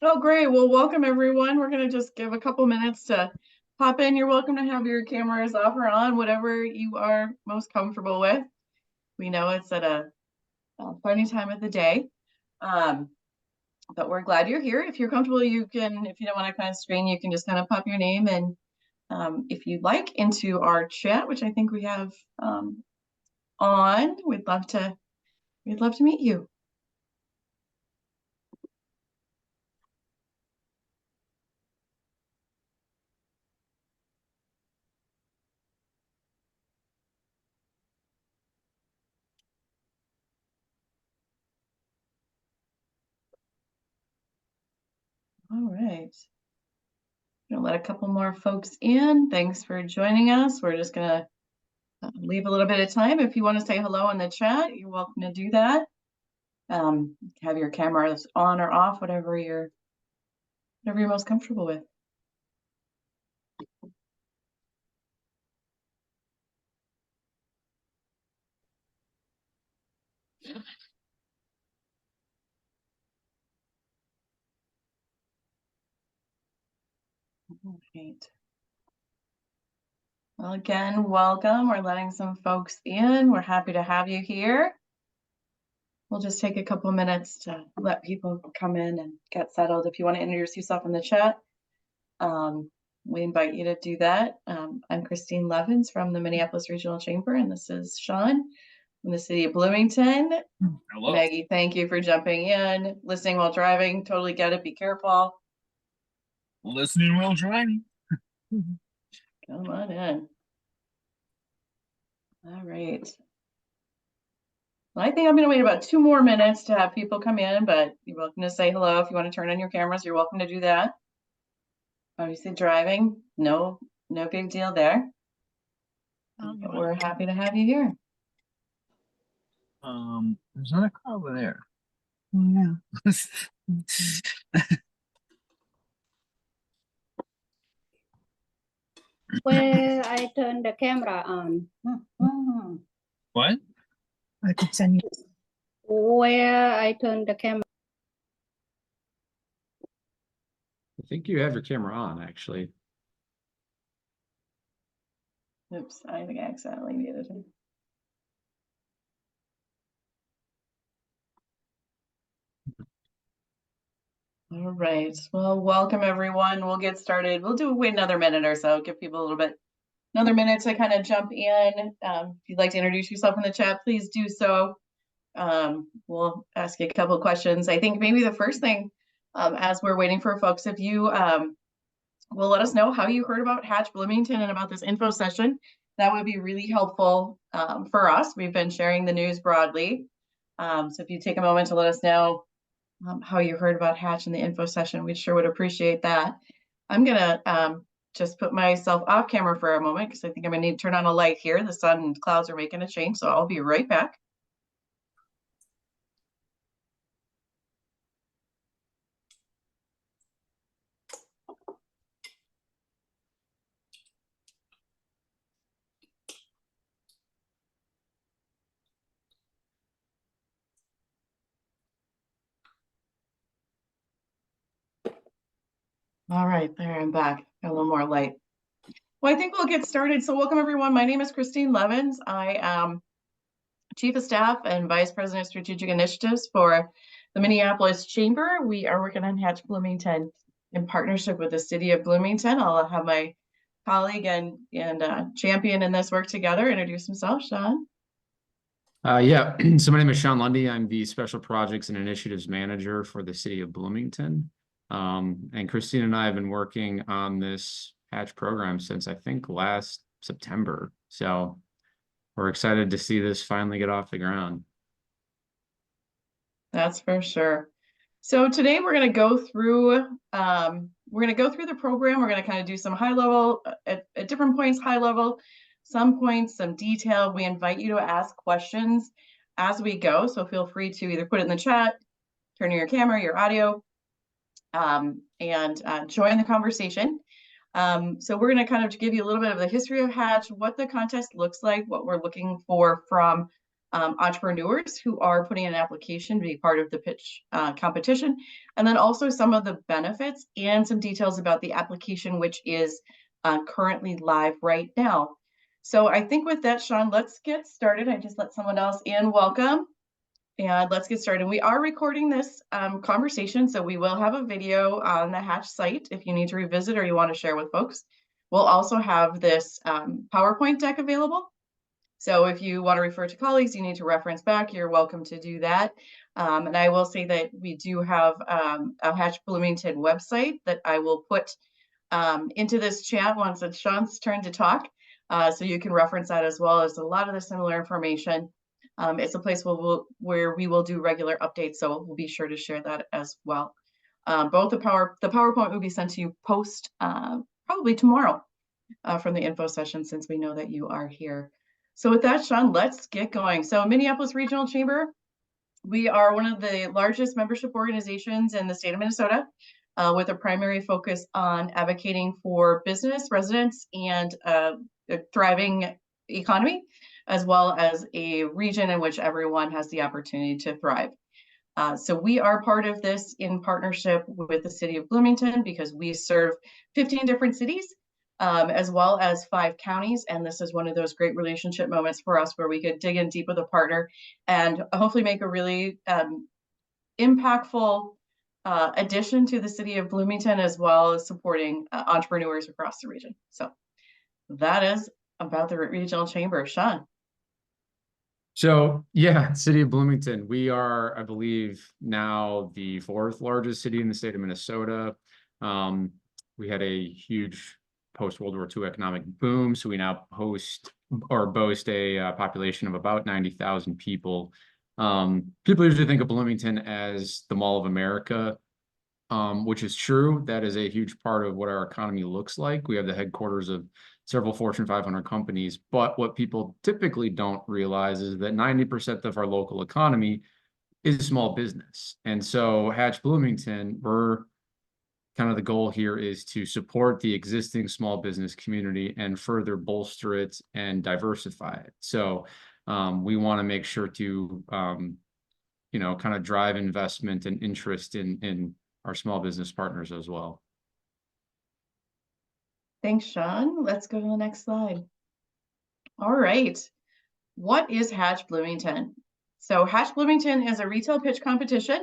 Oh, great. Well, welcome everyone. We're going to just give a couple minutes to pop in. You're welcome to have your cameras off or on, whatever you are most comfortable with. We know it's at a funny time of the day, um, but we're glad you're here. If you're comfortable, you can, if you don't want to kind of screen, you can just kind of pop your name and if you'd like into our chat, which I think we have on, we'd love to meet you. All right. Gonna let a couple more folks in. Thanks for joining us. We're just gonna leave a little bit of time. If you want to say hello in the chat, you're welcome to do that. Have your cameras on or off, whatever you're most comfortable with. All right. Well, again, welcome. We're letting some folks in. We're happy to have you here. We'll just take a couple minutes to let people come in and get settled. If you want to introduce yourself in the chat, we invite you to do that. I'm Christine Levins from the Minneapolis Regional Chamber, and this is Sean from the city of Bloomington. Hello. Maggie, thank you for jumping in. Listening while driving, totally get it. Be careful. Listening while driving. Come on in. All right. Well, I think I'm going to wait about 2 more minutes to have people come in, but you're welcome to say hello. If you want to turn on your cameras, you're welcome to do that. Obviously driving, no big deal there. But we're happy to have you here. There's another car over there. Oh, yeah. Where I turn the camera on. What? I could send you. Where I turn the camera. I think you have your camera on, actually. Oops, I think I accidentally muted him. All right. Well, welcome everyone. We'll get started. We'll wait another minute or so, give people a little bit, another minute to kind of jump in. If you'd like to introduce yourself in the chat, please do so. We'll ask you a couple of questions. I think maybe the first thing, as we're waiting for folks, if you will let us know how you heard about Hatch Bloomington and about this info session, that would be really helpful for us. We've been sharing the news broadly. So if you take a moment to let us know how you heard about Hatch and the info session, we sure would appreciate that. I'm gonna just put myself off camera for a moment because I think I'm gonna need to turn on a light here. The sun and clouds are making a change, so I'll be right back. All right, there, I'm back. Got a little more light. Well, I think we'll get started. So welcome everyone. My name is Christine Levins. I am Chief of Staff and Vice President of Strategic Initiatives for the Minneapolis Chamber. We are working on Hatch Bloomington in partnership with the city of Bloomington. I'll have my colleague and champion in this work together introduce himself. Sean. Yeah, so my name is Sean Lundy. I'm the Special Projects and Initiatives Manager for the city of Bloomington. And Christine and I have been working on this Hatch program since I think last September. So we're excited to see this finally get off the ground. That's for sure. So today we're going to go through the program. We're going to kind of do some high level at different points, high level, some points, some detail. We invite you to ask questions as we go. So feel free to either put it in the chat, turn on your camera, your audio, and join the conversation. So we're going to kind of give you a little bit of the history of Hatch, what the contest looks like, what we're looking for from entrepreneurs who are putting in an application to be part of the pitch competition, and then also some of the benefits and some details about the application, which is currently live right now. So I think with that, Sean, let's get started. I just let someone else in. Welcome. And let's get started. We are recording this conversation, so we will have a video on the Hatch site if you need to revisit or you want to share with folks. We'll also have this PowerPoint deck available. So if you want to refer to colleagues, you need to reference back, you're welcome to do that. And I will say that we do have a Hatch Bloomington website that I will put into this chat once it's Sean's turn to talk. So you can reference that as well as a lot of the similar information. It's a place where we will do regular updates, so we'll be sure to share that as well. Both the PowerPoint will be sent to you post probably tomorrow from the info session, since we know that you are here. So with that, Sean, let's get going. So Minneapolis Regional Chamber, we are one of the largest membership organizations in the state of Minnesota, with a primary focus on advocating for business, residents, and a thriving economy, as well as a region in which everyone has the opportunity to thrive. So we are part of this in partnership with the city of Bloomington, because we serve 15 different cities, as well as 5 counties. And this is one of those great relationship moments for us where we could dig in deep with a partner and hopefully make a really impactful addition to the city of Bloomington, as well as supporting entrepreneurs across the region. So that is about the regional chamber. Sean. So yeah, city of Bloomington, we are, I believe, now the 4th largest city in the state of Minnesota. We had a huge post-World War II economic boom, so we now boast a population of about 90,000 people. People usually think of Bloomington as the Mall of America, which is true. That is a huge part of what our economy looks like. We have the headquarters of several Fortune 500 companies, but what people typically don't realize is that 90% of our local economy is small business. And so Hatch Bloomington, we're kind of the goal here is to support the existing small business community and further bolster it and diversify it. So we want to make sure to, kind of drive investment and interest in our small business partners as well. Thanks, Sean. Let's go to the next slide. All right. What is Hatch Bloomington? So Hatch Bloomington is a retail pitch competition,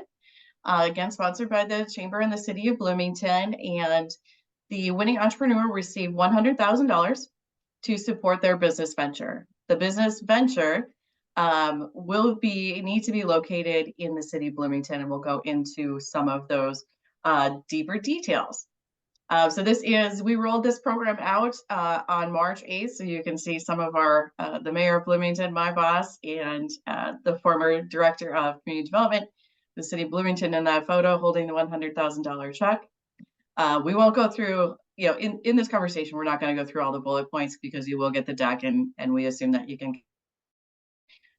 again, sponsored by the Chamber and the City of Bloomington. And the winning entrepreneur will receive $100,000 to support their business venture. The business venture will need to be located in the City of Bloomington, and we'll go into some of those deeper details. So we rolled this program out on March 8th, so you can see some of the mayor of Bloomington, my boss, and the former director of community development, the city of Bloomington, in that photo holding the $100,000 check. We won't go through, in this conversation, we're not going to go through all the bullet points because you will get the deck, and we assume that you can.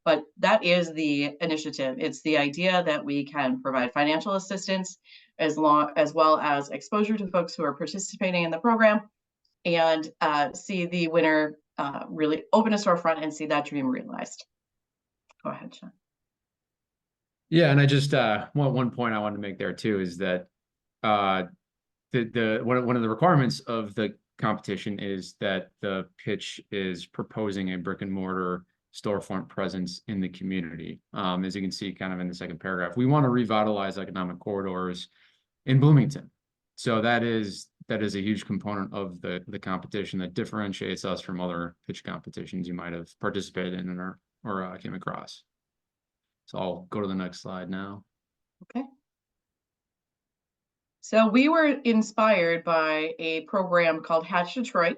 But that is the initiative. It's the idea that we can provide financial assistance as well as exposure to folks who are participating in the program, and see the winner really open a storefront and see that dream realized. Go ahead, Sean. Yeah, and I just one point I wanted to make there too is that one of the requirements of the competition is that the pitch is proposing a brick and mortar storefront presence in the community. As you can see kind of in the second paragraph, we want to revitalize economic corridors in Bloomington. So that is a huge component of the competition that differentiates us from other pitch competitions you might have participated in or came across. So I'll go to the next slide now. Okay. So we were inspired by a program called Hatch Detroit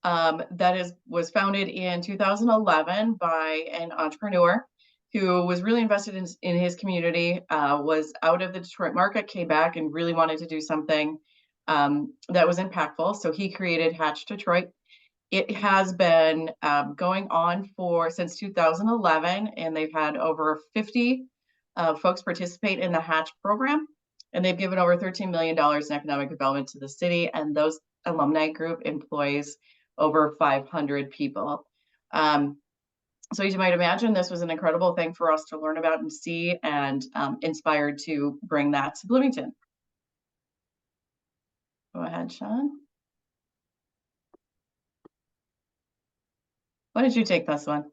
that was founded in 2011 by an entrepreneur who was really invested in his community, was out of the Detroit market, came back and really wanted to do something that was impactful. So he created Hatch Detroit. It has been going on since 2011, and they've had over 50 folks participate in the Hatch program, and they've given over $13 million in economic development to the city, and those alumni group employs over 500 people. So as you might imagine, this was an incredible thing for us to learn about and see, and inspired to bring that to Bloomington. Go ahead, Sean. Why did you take this one?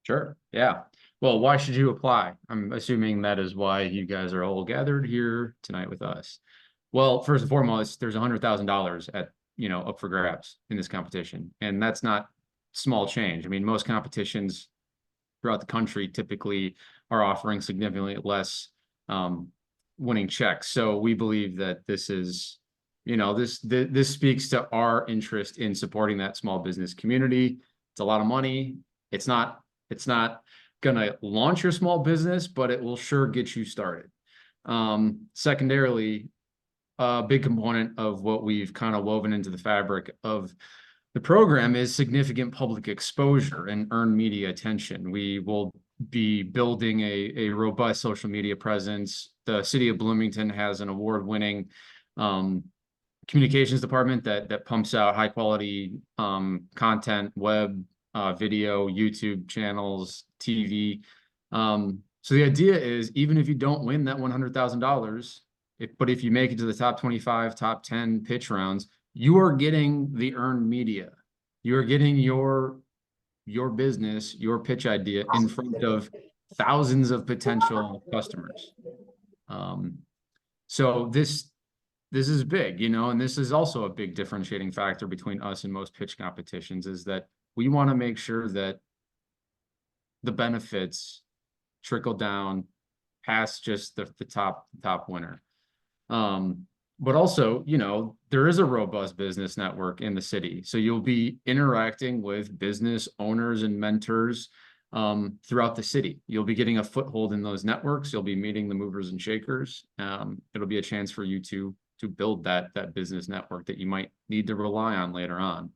Sure. Yeah. Well, why should you apply? I'm assuming that is why you guys are all gathered here tonight with us. Well, first and foremost, there's $100,000 at, up for grabs in this competition. And that's not small change. I mean, most competitions throughout the country typically are offering significantly less winning checks. So we believe that this is, this speaks to our interest in supporting that small business community. It's a lot of money. It's not gonna launch your small business, but it will sure get you started. Secondarily, a big component of what we've kind of woven into the fabric of the program is significant public exposure and earned media attention. We will be building a robust social media presence. The city of Bloomington has an award-winning communications department that pumps out high quality content, web, video, YouTube channels, TV. So the idea is, even if you don't win that $100,000, but if you make it to the top 25, top 10 pitch rounds, you are getting the earned media. You are getting your business, your pitch idea in front of thousands of potential customers. So this is big, and this is also a big differentiating factor between us and most pitch competitions, is that we want to make sure that the benefits trickle down past just the top winner. But also, there is a robust business network in the city. So you'll be interacting with business owners and mentors throughout the city. You'll be getting a foothold in those networks. You'll be meeting the movers and shakers. It'll be a chance for you to build that business network that you might need to rely on later on.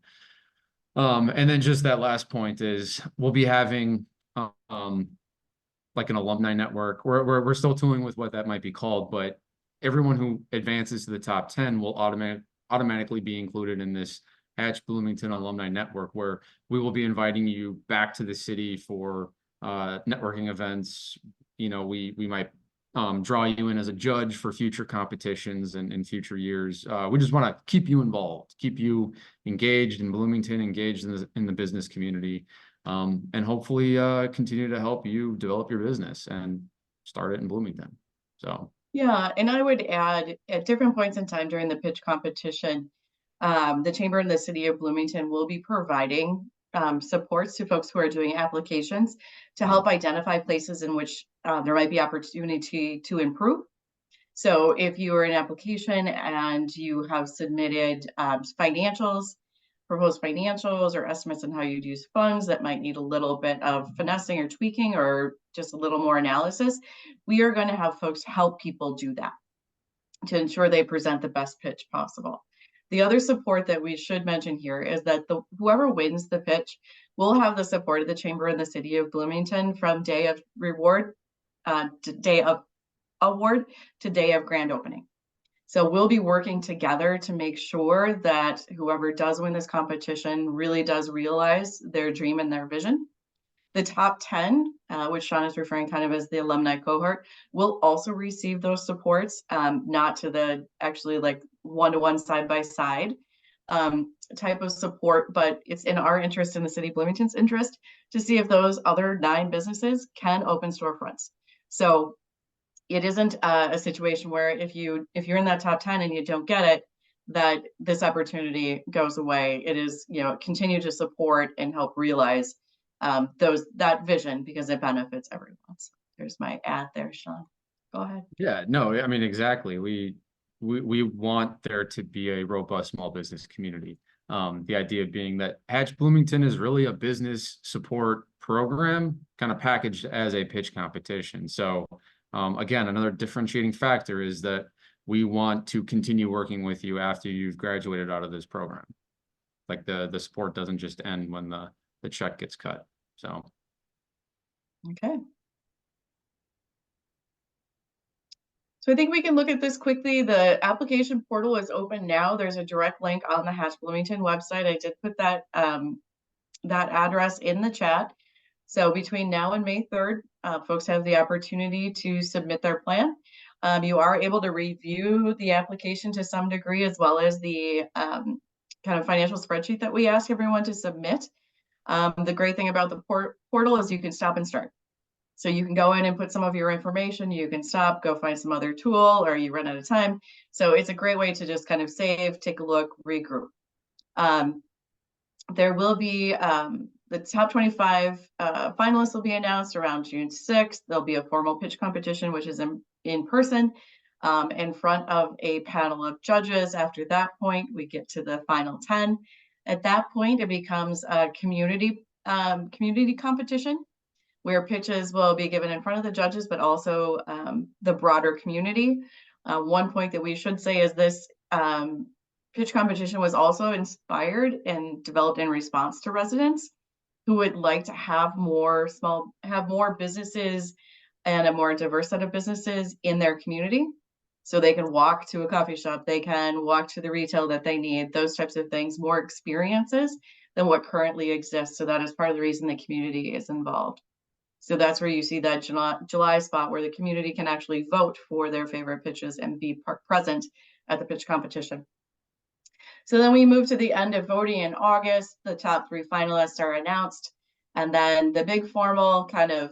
And then just that last point is, we'll be having like an alumni network. We're still tooling with what that might be called, but everyone who advances to the top 10 will automatically be included in this Hatch Bloomington Alumni Network, where we will be inviting you back to the city for networking events. We might draw you in as a judge for future competitions and in future years. We just want to keep you involved, keep you engaged in Bloomington, engaged in the business community, and hopefully continue to help you develop your business and start it in Bloomington. So. Yeah, and I would add, at different points in time during the pitch competition, the Chamber and the City of Bloomington will be providing supports to folks who are doing applications to help identify places in which there might be opportunity to improve. So if you are an application and you have submitted proposed financials or estimates on how you'd use funds that might need a little bit of finessing or tweaking or just a little more analysis, we are going to have folks help people do that to ensure they present the best pitch possible. The other support that we should mention here is that whoever wins the pitch will have the support of the Chamber and the City of Bloomington from day of reward to day of award to day of grand opening. So we'll be working together to make sure that whoever does win this competition really does realize their dream and their vision. The top 10, which Sean is referring kind of as the alumni cohort, will also receive those supports, not to the actually like one-to-one side-by-side type of support, but it's in our interest, in the City of Bloomington's interest, to see if those other 9 businesses can open storefronts. So it isn't a situation where if you're in that top 10 and you don't get it, that this opportunity goes away. It is, continue to support and help realize that vision, because it benefits everyone. So there's my ad there, Sean. Go ahead. Yeah, no, I mean, exactly. We want there to be a robust small business community. The idea being that Hatch Bloomington is really a business support program kind of packaged as a pitch competition. So again, another differentiating factor is that we want to continue working with you after you've graduated out of this program. Like the support doesn't just end when the check gets cut. So. Okay. So I think we can look at this quickly. The application portal is open now. There's a direct link on the Hatch Bloomington website. I did put that address in the chat. So between now and May 3rd, folks have the opportunity to submit their plan. You are able to review the application to some degree, as well as the kind of financial spreadsheet that we ask everyone to submit. The great thing about the portal is you can stop and start. So you can go in and put some of your information, you can stop, go find some other tool, or you run out of time. So it's a great way to just kind of save, take a look, regroup. There will be the top 25 finalists will be announced around June 6th. There'll be a formal pitch competition, which is in person in front of a panel of judges. After that point, we get to the final 10. At that point, it becomes a community competition, where pitches will be given in front of the judges, but also the broader community. One point that we should say is this pitch competition was also inspired and developed in response to residents who would like to have more businesses and a more diverse set of businesses in their community. So they can walk to a coffee shop, they can walk to the retail that they need, those types of things, more experiences than what currently exists. So that is part of the reason the community is involved. So that's where you see that July spot where the community can actually vote for their favorite pitches and be present at the pitch competition. So then we move to the end of voting in August. The top 3 finalists are announced. And then the big formal kind of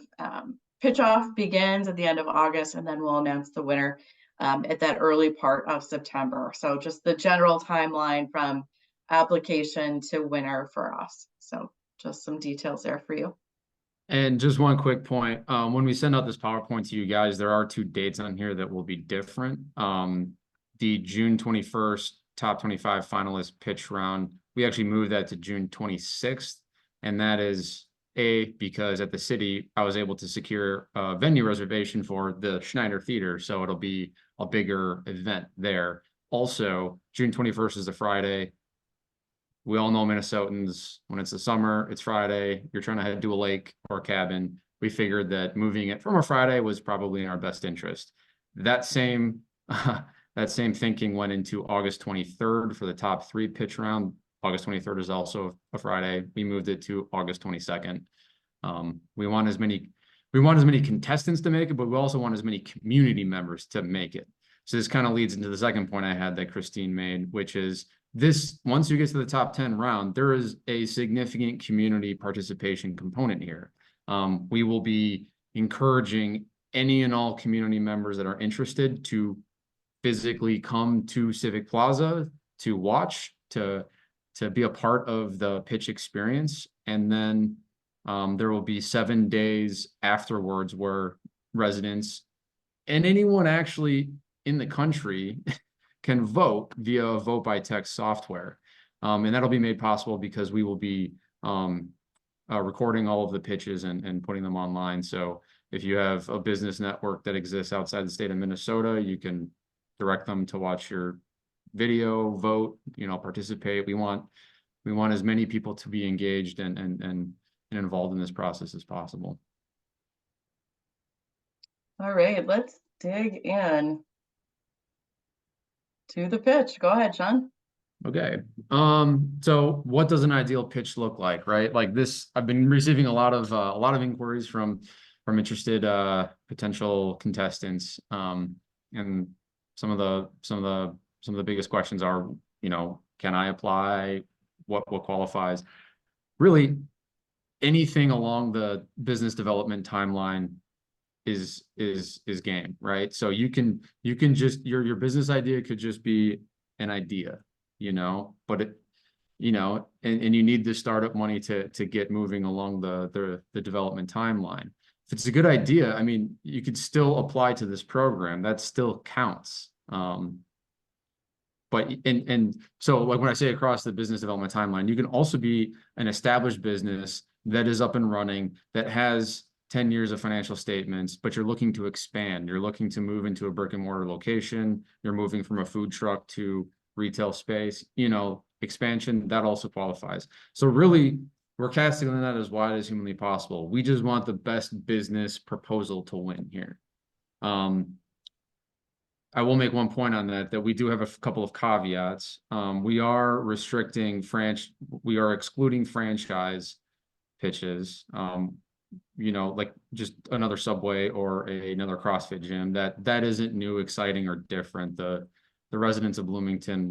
pitch off begins at the end of August, and then we'll announce the winner at that early part of September. So just the general timeline from application to winner for us. So just some details there for you. And just one quick point, when we send out this PowerPoint to you guys, there are 2 dates on here that will be different. The June 21st top 25 finalist pitch round, we actually moved that to June 26th. And that is because at the city, I was able to secure a venue reservation for the Schneider Theater. So it'll be a bigger event there. Also, June 21st is a Friday. We all know Minnesotans, when it's the summer, it's Friday, you're trying to head to a lake or a cabin. We figured that moving it from a Friday was probably in our best interest. That same thinking went into August 23rd for the top 3 pitch round. August 23rd is also a Friday. We moved it to August 22nd. We want as many contestants to make it, but we also want as many community members to make it. So this kind of leads into the second point I had that Christine made, which is once you get to the top 10 round, there is a significant community participation component here. We will be encouraging any and all community members that are interested to physically come to Civic Plaza to watch, to be a part of the pitch experience. And then there will be 7 days afterwards where residents and anyone actually in the country can vote via vote by text software. And that'll be made possible because we will be recording all of the pitches and putting them online. So if you have a business network that exists outside the state of Minnesota, you can direct them to watch your video, vote, participate. We want as many people to be engaged and involved in this process as possible. All right, let's dig in to the pitch. Go ahead, Sean. Okay. So what does an ideal pitch look like, right? Like this, I've been receiving a lot of inquiries from interested potential contestants. And some of the biggest questions are, can I apply? What qualifies? Really, anything along the business development timeline is game, right? So you can just your business idea could just be an idea, but it, and you need the startup money to get moving along the development timeline. If it's a good idea, I mean, you could still apply to this program. That still counts. But so like when I say across the business development timeline, you can also be an established business that is up and running, that has 10 years of financial statements, but you're looking to expand. You're looking to move into a brick and mortar location. You're moving from a food truck to retail space, expansion, that also qualifies. So really, we're casting the net as wide as humanly possible. We just want the best business proposal to win here. I will make one point on that we do have a couple of caveats. We are excluding franchise pitches. you know, like just another Subway or another CrossFit gym. That isn't new, exciting, or different. The residents of Bloomington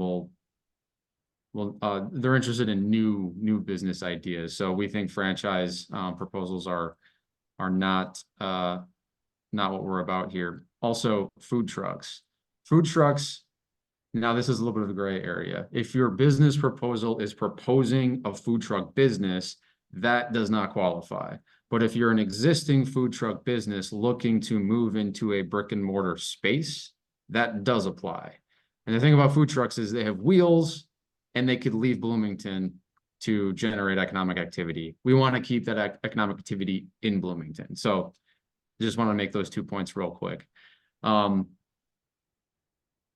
they're interested in new business ideas. So we think franchise proposals are not what we're about here. Also, food trucks. Food trucks, now this is a little bit of a gray area. If your business proposal is proposing a food truck business, that does not qualify. But if you're an existing food truck business looking to move into a brick and mortar space, that does apply. And the thing about food trucks is they have wheels and they could leave Bloomington to generate economic activity. We want to keep that economic activity in Bloomington. So just want to make those 2 points real quick.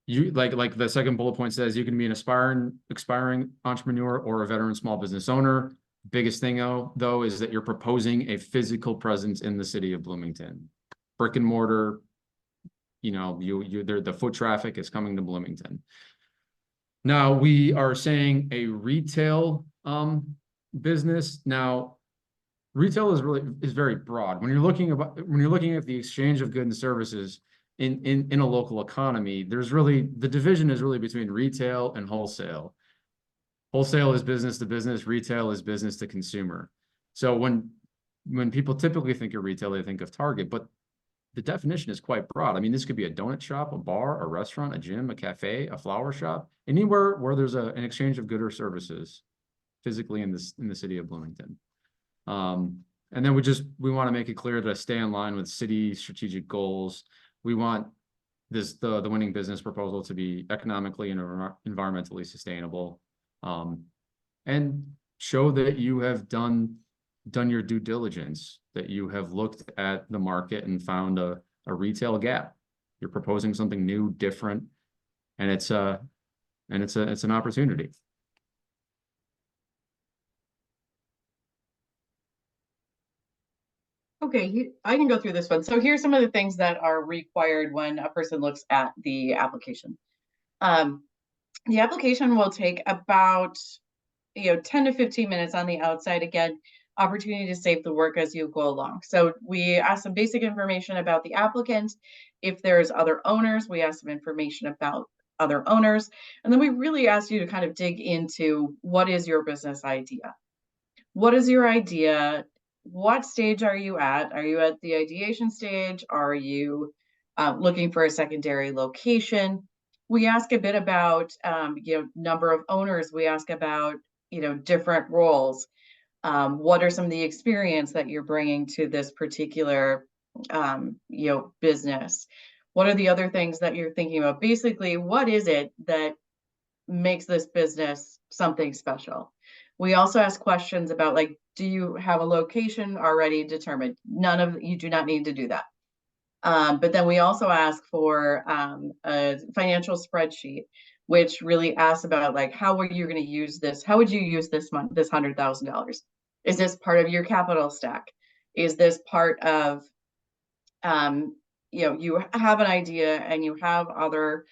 You like the second bullet point says, you can be an aspiring entrepreneur or a veteran small business owner. Biggest thing though is that you're proposing a physical presence in the city of Bloomington. Brick and mortar, you know, the foot traffic is coming to Bloomington. Now we are saying a retail business. Now retail is very broad. When you're looking at the exchange of goods and services in a local economy, the division is really between retail and wholesale. Wholesale is business to business, retail is business to consumer. So when people typically think of retail, they think of Target, but the definition is quite broad. I mean, this could be a donut shop, a bar, a restaurant, a gym, a cafe, a flower shop, anywhere where there's an exchange of goods or services physically in the city of Bloomington. And then we want to make it clear to stay in line with city strategic goals. We want the winning business proposal to be economically and environmentally sustainable, and show that you have done your due diligence, that you have looked at the market and found a retail gap. You're proposing something new, different, and it's an opportunity. Okay, I can go through this one. So here's some of the things that are required when a person looks at the application. The application will take about 10 to 15 minutes on the outside. Again, opportunity to save the work as you go along. So we ask some basic information about the applicant. If there's other owners, we ask some information about other owners. And then we really ask you to kind of dig into, what is your business idea? What is your idea? What stage are you at? Are you at the ideation stage? Are you looking for a secondary location? We ask a bit about number of owners. We ask about different roles. What are some of the experience that you're bringing to this particular business? What are the other things that you're thinking about? Basically, what is it that makes this business something special? We also ask questions about, like, do you have a location already determined? You do not need to do that. But then we also ask for a financial spreadsheet, which really asks about, like, how are you going to use this? How would you use this month, this $100,000? Is this part of your capital stack? Is this part of, you have an idea and you have other,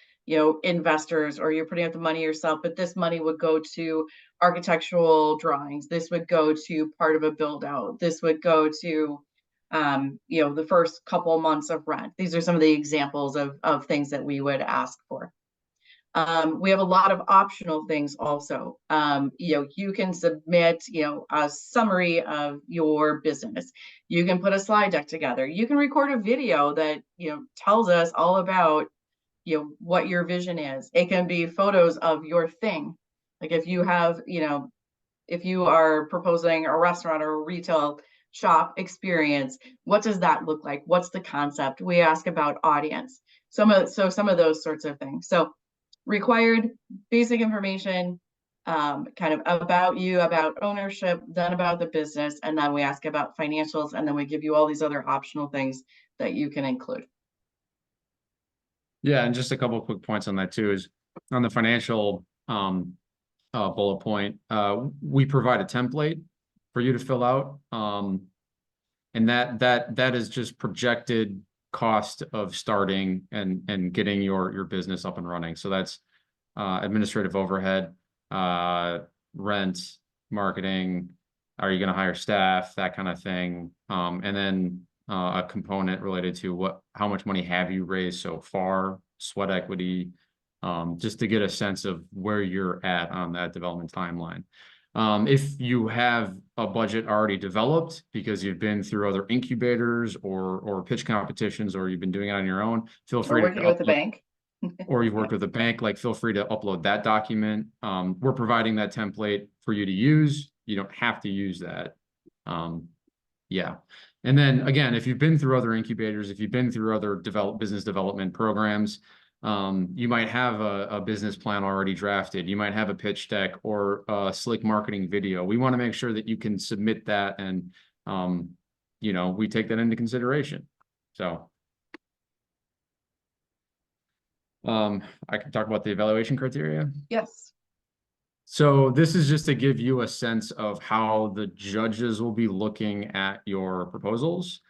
investors, or you're putting up the money yourself, but this money would go to architectural drawings. This would go to part of a build out. This would go to, the first couple of months of rent. These are some of the examples of things that we would ask for. We have a lot of optional things also. You can submit, a summary of your business. You can put a slide deck together. You can record a video that, tells us all about, what your vision is. It can be photos of your thing. Like if you have, if you are proposing a restaurant or a retail shop experience, what does that look like? What's the concept? We ask about audience. Some of those sorts of things. So required basic information, kind of about you, about ownership, then about the business, and then we ask about financials, and then we give you all these other optional things that you can include. Yeah, and just a couple of quick points on that too is on the financial bullet point. We provide a template for you to fill out, and that is just projected cost of starting and getting your business up and running. So that's administrative overhead, rent, marketing, Are you going to hire staff, that kind of thing. And then a component related to how much money have you raised so far, sweat equity, just to get a sense of where you're at on that development timeline. If you have a budget already developed because you've been through other incubators or pitch competitions, or you've been doing it on your own, feel free Or working with the bank. or you've worked with a bank, like feel free to upload that document. We're providing that template for you to use. You don't have to use that. Yeah. And then again, if you've been through other incubators, if you've been through other business development programs, you might have a business plan already drafted. You might have a pitch deck or a slick marketing video. We want to make sure that you can submit that, and you know, we take that into consideration. So I can talk about the evaluation criteria. Yes. So this is just to give you a sense of how the judges will be looking at your proposals.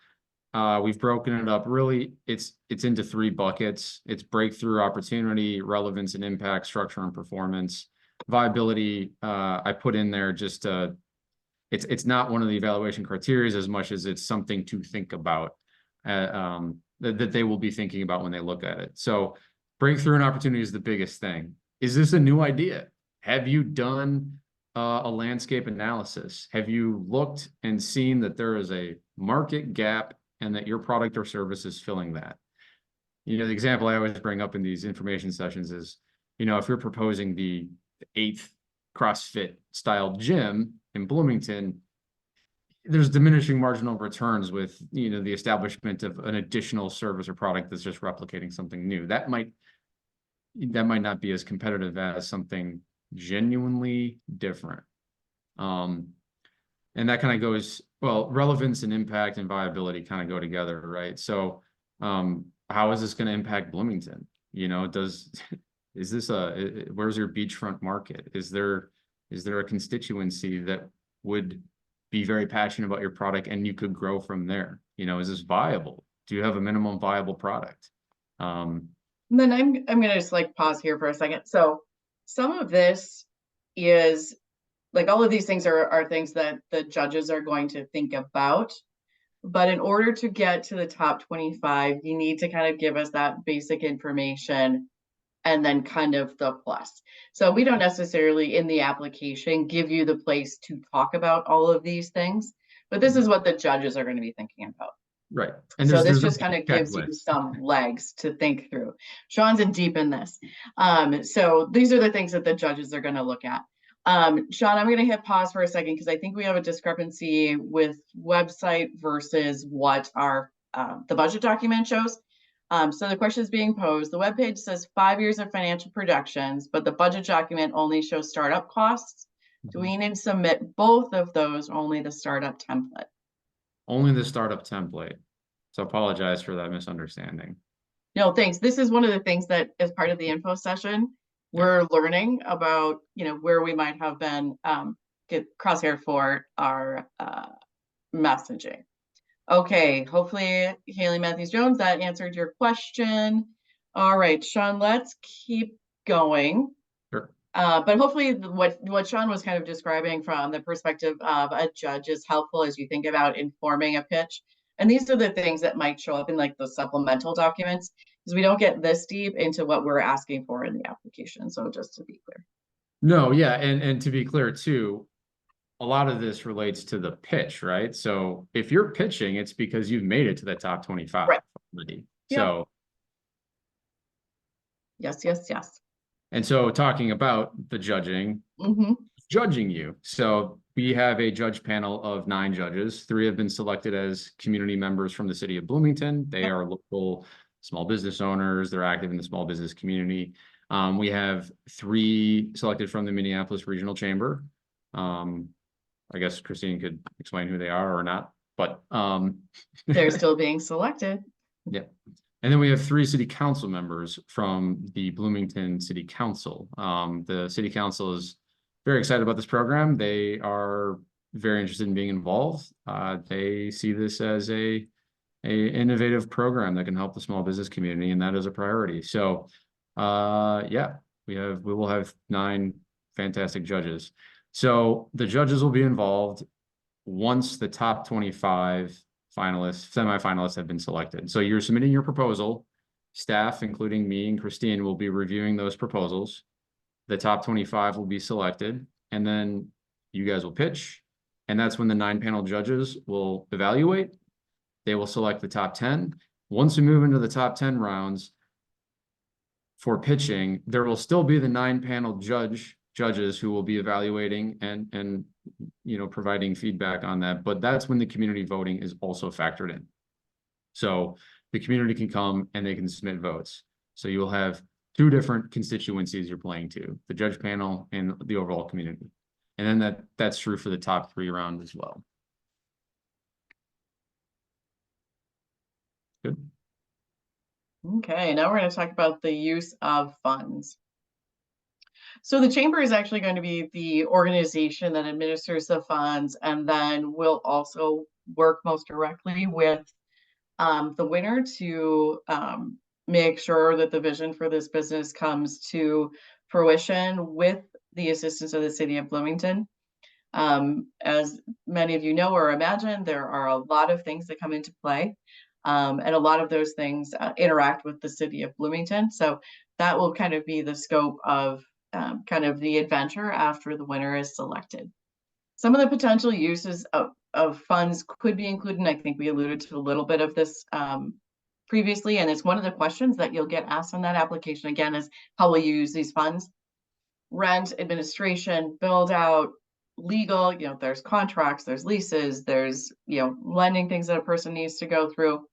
We've broken it up. Really, it's into 3 buckets. It's breakthrough, opportunity, relevance and impact, structure and performance. Viability, I put in there just it's not one of the evaluation criteria as much as it's something to think about, that they will be thinking about when they look at it. So breakthrough and opportunity is the biggest thing. Is this a new idea? Have you done a landscape analysis? Have you looked and seen that there is a market gap and that your product or service is filling that? You know, the example I always bring up in these information sessions is, you know, if you're proposing the 8th CrossFit style gym in Bloomington, there's diminishing marginal returns with, you know, the establishment of an additional service or product that's just replicating something new. That might not be as competitive as something genuinely different. And that kind of goes, well, relevance and impact and viability kind of go together, right? So how is this going to impact Bloomington? You know, is this where's your beachfront market? Is there a constituency that would be very passionate about your product and you could grow from there? You know, is this viable? Do you have a minimum viable product? Then I'm gonna just like pause here for a second. So some of this is like, all of these things are things that the judges are going to think about. But in order to get to the top 25, you need to kind of give us that basic information and then kind of the plus. So we don't necessarily in the application give you the place to talk about all of these things, but this is what the judges are going to be thinking about. Right. And so this just kind of gives you some legs to think through. Sean's in deep in this. So these are the things that the judges are going to look at. Sean, I'm going to hit pause for a second because I think we have a discrepancy with website versus what our the budget document shows. So the question is being posed. The webpage says 5 years of financial projections, but the budget document only shows startup costs. Do we need to submit both of those, or only the startup template? Only the startup template. So apologize for that misunderstanding. No, thanks. This is one of the things that as part of the info session, we're learning about, you know, where we might have been get crosshair for our messaging. Okay, hopefully Haley Matthews-Jones, that answered your question. All right, Sean, let's keep going. Sure. But hopefully what Sean was kind of describing from the perspective of a judge is helpful as you think about informing a pitch. And these are the things that might show up in like the supplemental documents, because we don't get this deep into what we're asking for in the application. So just to be clear. No, yeah, and to be clear too, a lot of this relates to the pitch, right? So if you're pitching, it's because you've made it to the top 25 right. already. Yep. So yes. And so talking about the judging, judging you. So we have a judge panel of 9 judges. 3 have been selected as community members from the city of Bloomington. They are local small business owners. They're active in the small business community. We have 3 selected from the Minneapolis Regional Chamber. I guess Christine could explain who they are or not, but they're still being selected. Yeah. And then we have 3 city council members from the Bloomington City Council. The city council is very excited about this program. They are very interested in being involved. They see this as a innovative program that can help the small business community, and that is a priority. So yeah, we will have 9 fantastic judges. So the judges will be involved. once the top 25 finalists, semifinalists have been selected. So you're submitting your proposal. Staff, including me and Christine, will be reviewing those proposals. The top 25 will be selected, and then you guys will pitch. And that's when the 9-panel judges will evaluate. They will select the top 10. Once we move into the top 10 rounds for pitching, there will still be the 9-panel judges who will be evaluating and providing feedback on that. But that's when the community voting is also factored in. So the community can come and they can submit votes. So you will have 2 different constituencies you're playing to, the judge panel and the overall community. And then that's true for the top 3 rounds as well. Good. Okay, now we're going to talk about the use of funds. So the chamber is actually going to be the organization that administers the funds, and then will also work most directly with the winner to make sure that the vision for this business comes to fruition with the assistance of the city of Bloomington. As many of you know or imagine, there are a lot of things that come into play, and a lot of those things interact with the city of Bloomington. So that will kind of be the scope of kind of the adventure after the winner is selected. Some of the potential uses of funds could be included, and I think we alluded to a little bit of this previously, and it's one of the questions that you'll get asked on that application again, is how will you use these funds? Rent, administration, build out, legal, there's contracts, there's leases, there's, lending things that a person needs to go through.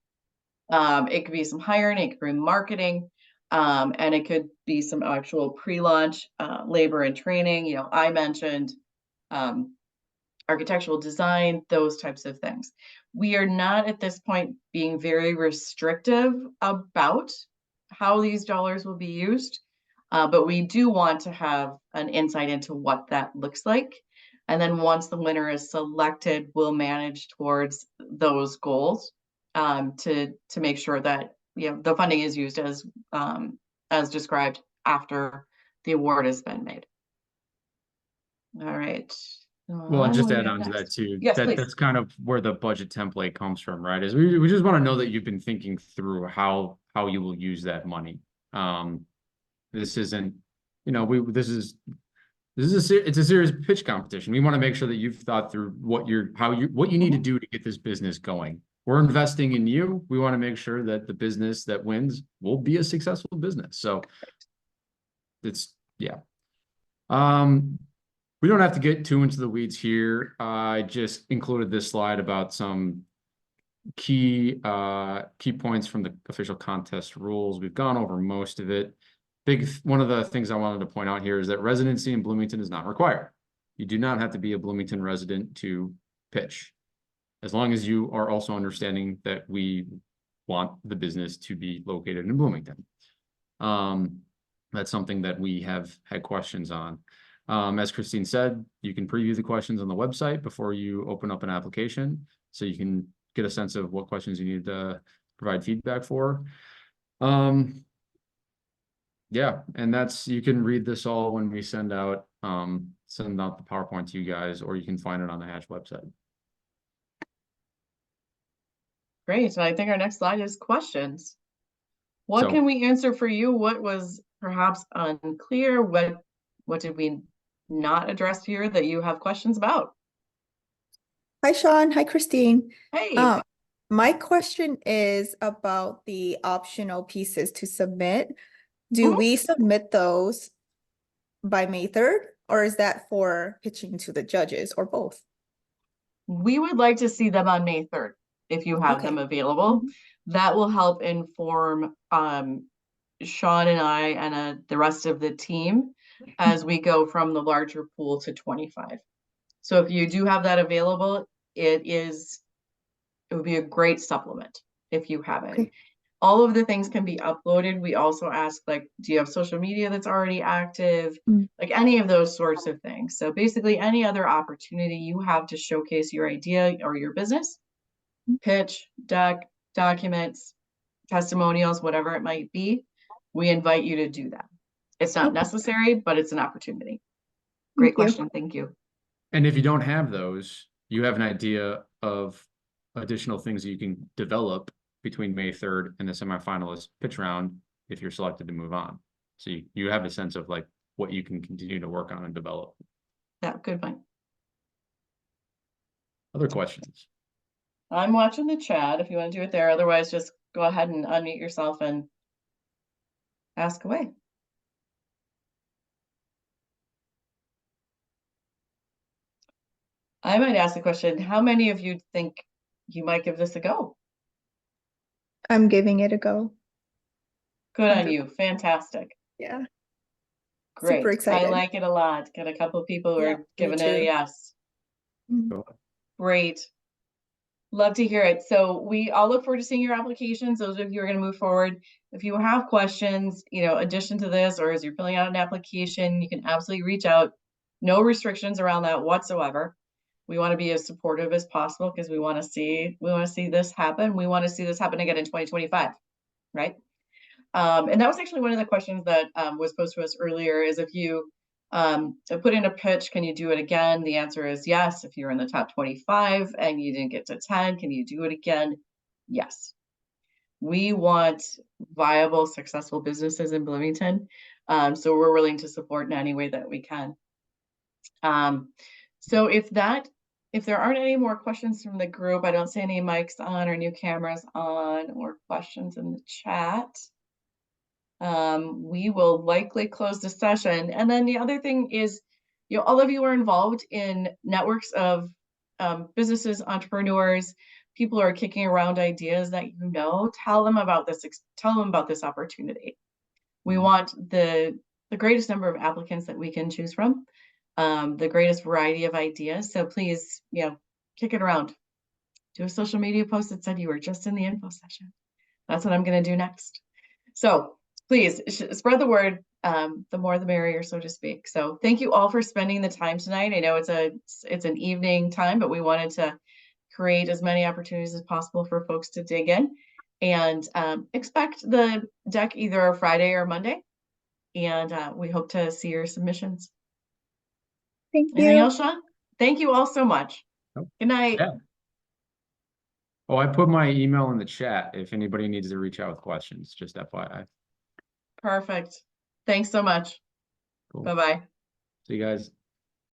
It could be some hiring, it could be marketing, and it could be some actual pre-launch labor and training. I mentioned architectural design, those types of things. We are not at this point being very restrictive about how these dollars will be used, but we do want to have an insight into what that looks like. And then once the winner is selected, we'll manage towards those goals to make sure that the funding is used as described after the award has been made. All right. Well, just add on to that too. Yes, that's kind of where the budget template comes from, right? Is we just want to know that you've been thinking through how you will use that money. This isn't, it's a serious pitch competition. We want to make sure that you've thought through what you need to do to get this business going. We're investing in you. We want to make sure that the business that wins will be a successful business. So it's, yeah. We don't have to get too into the weeds here. I just included this slide about some key points from the official contest rules. We've gone over most of it. One of the things I wanted to point out here is that residency in Bloomington is not required. You do not have to be a Bloomington resident to pitch, as long as you are also understanding that we want the business to be located in Bloomington. That's something that we have had questions on. As Christine said, you can preview the questions on the website before you open up an application, so you can get a sense of what questions you need to provide feedback for. Yeah, and you can read this all when we send out the PowerPoint to you guys, or you can find it on the Hatch website. Great. So I think our next slide is questions. What can we answer for you? What was perhaps unclear? What did we not address here that you have questions about? Hi, Sean. Hi, Christine. Hey. My question is about the optional pieces to submit. Do we submit those by May 3rd, or is that for pitching to the judges, or both? We would like to see them on May 3rd, if you have them available. That will help inform Sean and I and the rest of the team as we go from the larger pool to 25. So if you do have that available, it would be a great supplement if you have it. All of the things can be uploaded. We also ask, like, do you have social media that's already active? Like any of those sorts of things. So basically any other opportunity you have to showcase your idea or your business, pitch, deck, documents, testimonials, whatever it might be, we invite you to do that. It's not necessary, but it's an opportunity. Great question. Thank you. And if you don't have those, you have an idea of additional things that you can develop between May 3rd and the semifinalist pitch round if you're selected to move on. So you have a sense of like what you can continue to work on and develop. Yeah, good point. Other questions? I'm watching the chat if you want to do it there. Otherwise, just go ahead and unmute yourself and ask away. I might ask the question, how many of you think you might give this a go? I'm giving it a go. Good on 100. you. Fantastic. Yeah. Great. Super I excited. like it a lot. Got a couple of people who Yeah, are me giving it a too. yes. Mhm. Great. Love to hear it. So we all look forward to seeing your applications. Those of you who are going to move forward. If you have questions, addition to this, or as you're filling out an application, you can absolutely reach out. No restrictions around that whatsoever. We want to be as supportive as possible because we want to see this happen. We want to see this happen again in 2025, right? And that was actually one of the questions that was posed to us earlier is if you put in a pitch, can you do it again? The answer is yes. If you're in the top 25 and you didn't get to 10, can you do it again? Yes. We want viable, successful businesses in Bloomington. So we're willing to support in any way that we can. So if there aren't any more questions from the group, I don't see any mics on or new cameras on or questions in the chat. We will likely close the session. And then the other thing is, all of you are involved in networks of businesses, entrepreneurs, people who are kicking around ideas that tell them about this opportunity. We want the greatest number of applicants that we can choose from, the greatest variety of ideas. So please, kick it around. Do a social media post that said you were just in the info session. That's what I'm going to do next. So please spread the word. The more the merrier, so to speak. So thank you all for spending the time tonight. I know it's an evening time, but we wanted to create as many opportunities as possible for folks to dig in, and expect the deck either Friday or Monday. And we hope to see your submissions. Thank Anything you. else, Sean? Thank you all so much. Nope. Good night. Yeah. Oh, I put my email in the chat if anybody needs to reach out with questions, just FYI. Perfect. Thanks so much. Cool. Bye-bye. See you guys.